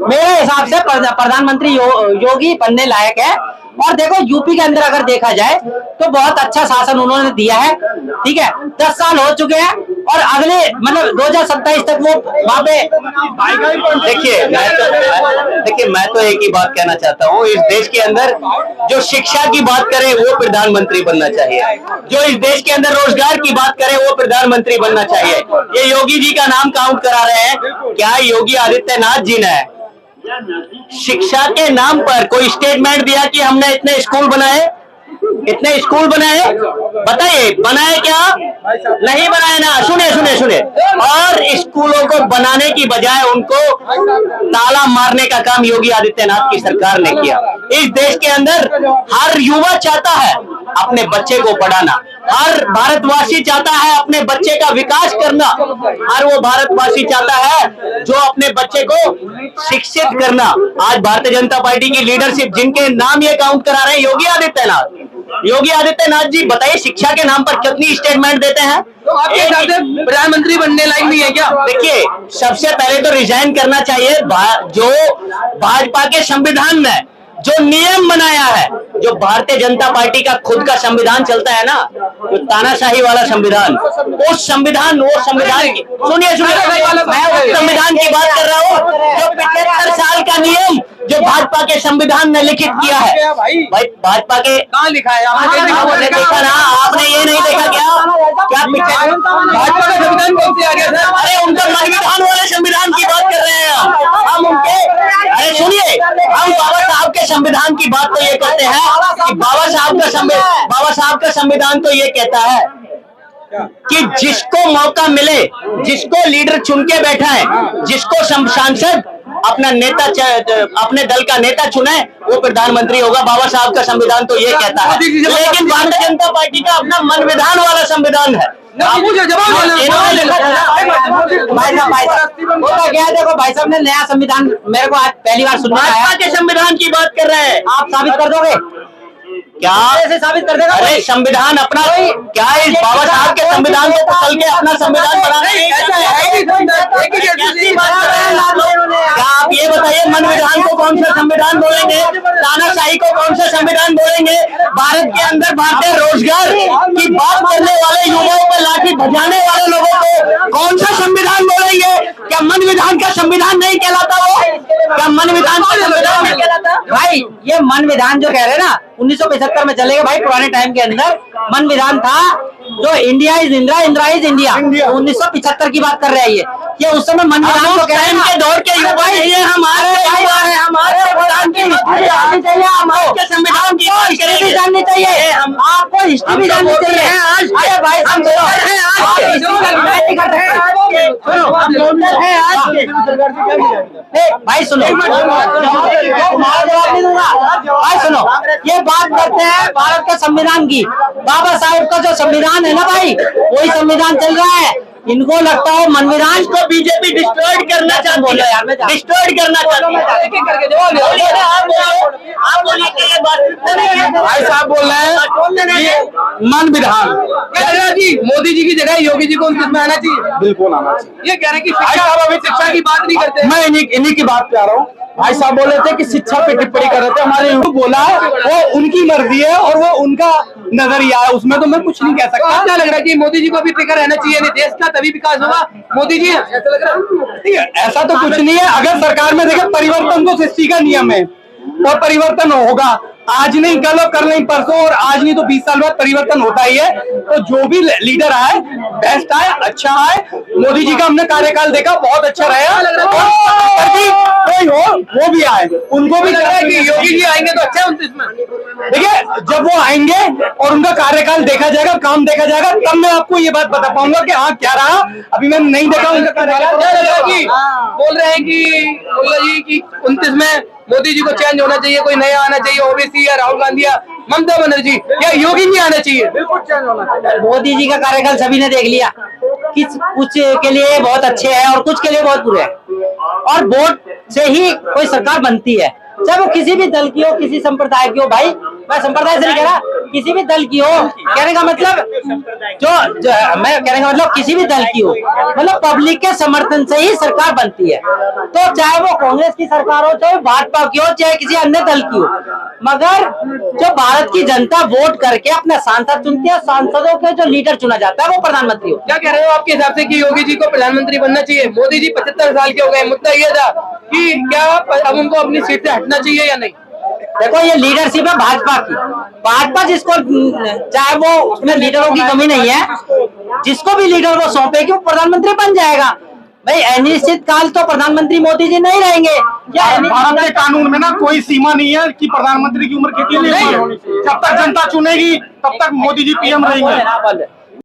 मेरे हिसाब से प्रधानमंत्री योगी बनने लायक है। और देखो यूपी के अंदर अगर देखा जाए तो बहुत अच्छा शासन उन्होंने दिया है, ठीक है। 10 साल हो चुके हैं और अगले मतलब 2027 तक वो वहां पे। देखिए मैं तो एक ही बात कहना चाहता हूँ, इस देश के अंदर जो शिक्षा की बात करे वो प्रधानमंत्री बनना चाहिए, जो इस देश के अंदर रोजगार की बात करे वो प्रधानमंत्री बनना चाहिए। ये योगी जी का नाम काउंट करा रहे हैं, क्या योगी आदित्यनाथ जी ने शिक्षा के नाम पर कोई स्टेटमेंट दिया कि हमने इतने स्कूल बनाए, इतने स्कूल बनाए? बताइए बनाए क्या? नहीं बनाए ना। सुने और स्कूलों को बनाने की बजाय उनको ताला मारने का काम योगी आदित्यनाथ की सरकार ने किया। इस देश के अंदर हर युवा चाहता है अपने बच्चे को पढ़ाना, हर भारतवासी चाहता है अपने बच्चे का विकास करना, हर वो भारतवासी चाहता है जो अपने बच्चे को शिक्षित करना। आज भारतीय जनता पार्टी की लीडरशिप जिनके नाम ये काउंट करा रहे हैं योगी आदित्यनाथ जी, बताइए शिक्षा के नाम पर कितनी स्टेटमेंट देते हैं? तो आपके हिसाब से प्रधानमंत्री बनने लायक नहीं है क्या? देखिए सबसे पहले तो रिजाइन करना चाहिए। जो भाजपा के संविधान में जो नियम बनाया है, जो भारतीय जनता पार्टी का खुद का संविधान चलता है ना, जो तानाशाही वाला संविधान, वो संविधान की सुनिए मैं उस संविधान की बात कर रहा हूँ जो 75 साल का नियम जो भाजपा के संविधान ने लिखित किया है। भाई भाजपा के कहाँ लिखा है? आपने देखा ना, आपने ये नहीं देखा क्या भाजपा का संविधान कौन से आ गया सर? अरे उनका संविधान वाले संविधान की बात कर रहे हैं हम उनके। अरे सुनिए, हम बाबा साहब के संविधान की बात तो ये करते हैं कि बाबा साहब का संविधान तो ये कहता है कि जिसको मौका मिले, जिसको लीडर चुन के बैठा है, जिसको सांसद अपना नेता अपने दल का नेता चुने वो प्रधानमंत्री होगा। बाबा साहब का संविधान तो ये कहता है, लेकिन भारतीय जनता पार्टी का अपना मन विधान वाला संविधान है। देखो भाई साहब ने नया संविधान मेरे को आज पहली बार सुनना है। भाजपा के संविधान की बात कर रहे हैं, आप साबित कर दोगे क्या? ऐसे साबित कर देगा? अरे संविधान अपना क्या इस बाबा साहब के संविधान को बदल के अपना संविधान बनाना? क्या आप ये बताइए मन विधान को कौन सा संविधान बोलेंगे, तानाशाही को कौन सा संविधान बोलेंगे? भारत के अंदर भारतीय रोजगार की बात करने वाले युवाओं पर लाठी बजाने वाले लोगों को कौन सा संविधान बोलेंगे? क्या मन विधान का संविधान नहीं कहलाता वो? क्या मन विधान का संविधान नहीं कहलाता? भाई ये मन विधान जो कह रहे हैं ना 1975 में चलेगा भाई। पुराने टाइम के अंदर मन विधान था जो India is Indira, Indira is India. 1975 की बात कर रहे हैं ये उस समय मन विधान को कह रहे हैं। दौर के युवा ये हमारे संविधान की हिस्ट्री चाहिए, हमारे संविधान की हिस्ट्री भी जाननी चाहिए, आपको हिस्ट्री भी जाननी चाहिए। अरे भाई भाई सुनो भाई सुनो, ये बात करते हैं भारत के संविधान की। बाबा साहेब का जो संविधान है ना भाई, वही संविधान चल रहा है। इनको लगता है मन विधान को बीजेपी डिस्ट्रॉय करना चाहती है, डिस्ट्रॉय करना चाहती है। आप बोलिए भाई साहब बोल रहे हैं मन विधान जी मोदी जी की जगह योगी जी को उसमें आना चाहिए, बिल्कुल आना चाहिए। ये कह रहे हैं कि शिक्षा की बात नहीं करते। मैं इन्हीं की बात पे आ रहा हूँ। भाई साहब बोल रहे थे कि शिक्षा पे टिप्पणी कर रहे थे, हमारे बोला वो उनकी मर्जी है और वो उनका नजरिया है, उसमें तो मैं कुछ नहीं कह सकता। क्या लग रहा है कि मोदी जी को भी टिका रहना चाहिए, नहीं देश का तभी विकास होगा? मोदी जी ऐसा लग रहा है? ऐसा तो कुछ नहीं है। अगर सरकार में देखे परिवर्तन तो सृष्टि का नियम है और परिवर्तन होगा, आज नहीं कल और कल नहीं परसों, और आज नहीं तो 20 साल बाद परिवर्तन होता ही है। तो जो भी लीडर आए बेस्ट आए, अच्छा आए। मोदी जी का हमने कार्यकाल देखा, बहुत अच्छा रहा। कोई हो वो भी आए, उनको भी लगा कि योगी जी आएंगे तो अच्छा है 29 में। देखिए जब वो आएंगे और उनका कार्यकाल देखा जाएगा, काम देखा जाएगा, तब मैं आपको ये बात बता पाऊंगा कि हाँ क्या रहा। अभी मैं नहीं देखा उनका कार्यकाल। बोल रहे हैं कि मुल्ला जी की 29 में मोदी जी को चेंज होना चाहिए, कोई नया आना चाहिए, ओबीसी या राहुल गांधी या ममता बनर्जी या योगी जी आना चाहिए। बिल्कुल चेंज होना चाहिए। मोदी जी का कार्यकाल सभी ने देख लिया, कुछ के लिए बहुत अच्छे हैं और कुछ के लिए बहुत बुरे हैं। और वोट से ही कोई सरकार बनती है, चाहे वो किसी भी दल की हो, किसी संप्रदाय की हो। भाई मैं संप्रदाय से नहीं कह रहा, किसी भी दल की हो, कहने का मतलब मैं कहने का मतलब किसी भी दल की हो, मतलब पब्लिक के समर्थन से ही सरकार बनती है। तो चाहे वो कांग्रेस की सरकार हो, चाहे भाजपा की हो, चाहे किसी अन्य दल की हो, मगर जो भारत की जनता वोट करके अपने सांसद चुनती है, सांसदों के जो लीडर चुना जाता है वो प्रधानमंत्री हो। क्या कह रहे हो आपके हिसाब से कि योगी जी को प्रधानमंत्री बनना चाहिए? मोदी जी 75 साल के हो गए, मुद्दा ये था कि क्या अब उनको अपनी सीट से हटना चाहिए या नहीं? देखो ये लीडरशिप है भाजपा की, भाजपा जिसको चाहे वो उसमें लीडरों की कमी नहीं है, जिसको भी लीडर वो सौंपेगी वो प्रधानमंत्री बन जाएगा। भाई अनिश्चित काल तो प्रधानमंत्री मोदी जी नहीं रहेंगे। भारत के कानून में ना कोई सीमा नहीं है कि प्रधानमंत्री की उम्र कितनी नहीं होनी चाहिए। जब तक जनता चुनेगी तब तक मोदी जी पीएम रहेंगे।